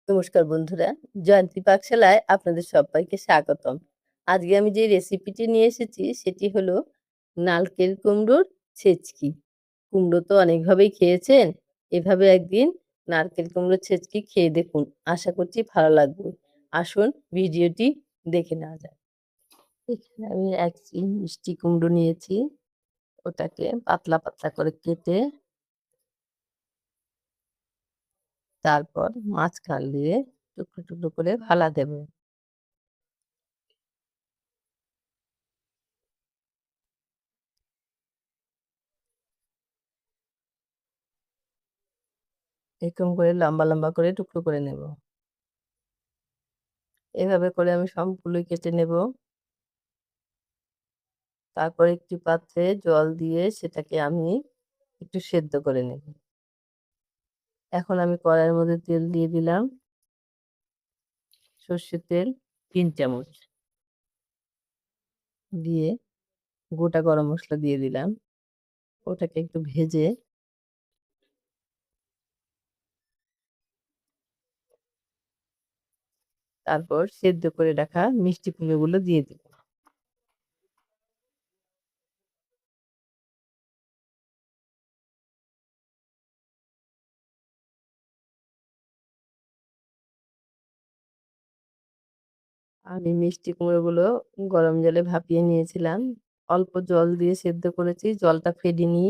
নমস্কার বন্ধুরা, জয়ন্তী পাকশালায় আপনাদের সবাইকে স্বাগতম। আজকে আমি যে রেসিপিটি নিয়ে এসেছি সেটি হলো নারকেল কুমড়োর ছেচকি। কুমড়ো তো অনেকভাবেই খেয়েছেন, এভাবে একদিন নারকেল কুমড়োর ছেচকি খেয়ে দেখুন। আশা করছি ভালো লাগবে। আসুন ভিডিওটি দেখে নেওয়া যাক। এখানে আমি ১ মিষ্টি কুমড়ো নিয়েছি। ওটাকে পাতলা, পাতলা করে কেটে তারপর মাঝখান দিয়ে টুকরো, টুকরো করে ফালা দেব। এরকম করে লম্বা, লম্বা করে টুকরো করে নেব। এভাবে করে আমি সবগুলোই কেটে নেব। তারপর একটি পাত্রে জল দিয়ে সেটাকে আমি একটু সেদ্ধ করে নেব। এখন আমি কড়াইয়ের মধ্যে তেল দিয়ে দিলাম। সর্ষের তেল ৩ চামচ। দিয়ে গোটা গরম মসলা দিয়ে দিলাম। ওটাকে একটু ভেজে তারপর সেদ্ধ করে রাখা মিষ্টি কুমড়োগুলো দিয়ে দিব। আমি মিষ্টি কুমড়োগুলো গরম জলে ভাপিয়ে নিয়েছিলাম। অল্প জল দিয়ে সেদ্ধ করেছি। জলটা ফেডিনি।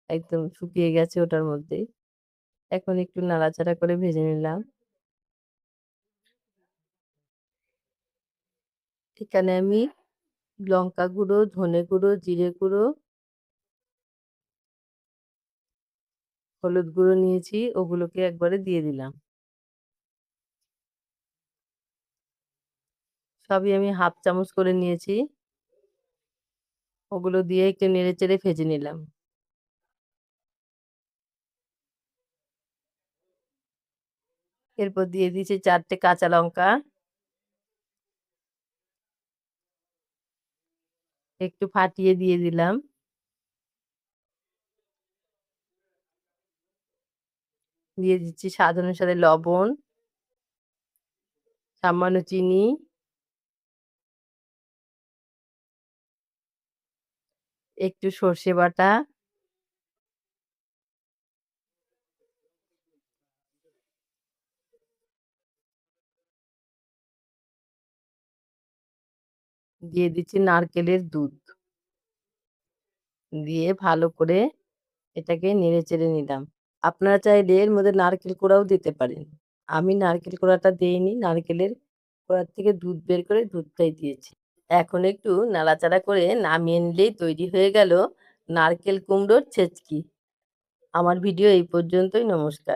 একদম শুকিয়ে গেছে ওটার মধ্যেই। এখন একটু নাড়াচাড়া করে ভেজে নিলাম। এখানে আমি লঙ্কা গুঁড়ো, ধনে গুঁড়ো, জিরে গুঁড়ো, হলুদ গুঁড়ো নিয়েছি। ওগুলোকে একবারে দিয়ে দিলাম। সবই আমি 1/2 চামচ করে নিয়েছি। ওগুলো দিয়ে একটু নেড়েচেড়ে ভেজে নিলাম। এরপর দিয়ে দিয়েছি ৪ টে কাঁচা লঙ্কা। একটু ফাটিয়ে দিয়ে দিলাম। দিয়ে দিচ্ছি স্বাদ অনুসারে লবণ, সামান্য চিনি, একটু সর্ষে বাটা, দিয়ে দিচ্ছি নারকেলের দুধ। দিয়ে ভালো করে এটাকে নেড়েচেড়ে নিলাম। আপনারা চাইলে এর মধ্যে নারকেল কোড়াও দিতে পারেন। আমি নারকেল কোড়াটা দেইনি। নারকেলের কোড়ার থেকে দুধ বের করে দুধটাই দিয়েছি। এখন একটু নাড়াচাড়া করে নামিয়ে নিলেই তৈরি হয়ে গেল নারকেল কুমড়োর ছেচকি। আমার ভিডিও এই পর্যন্তই। নমস্কার।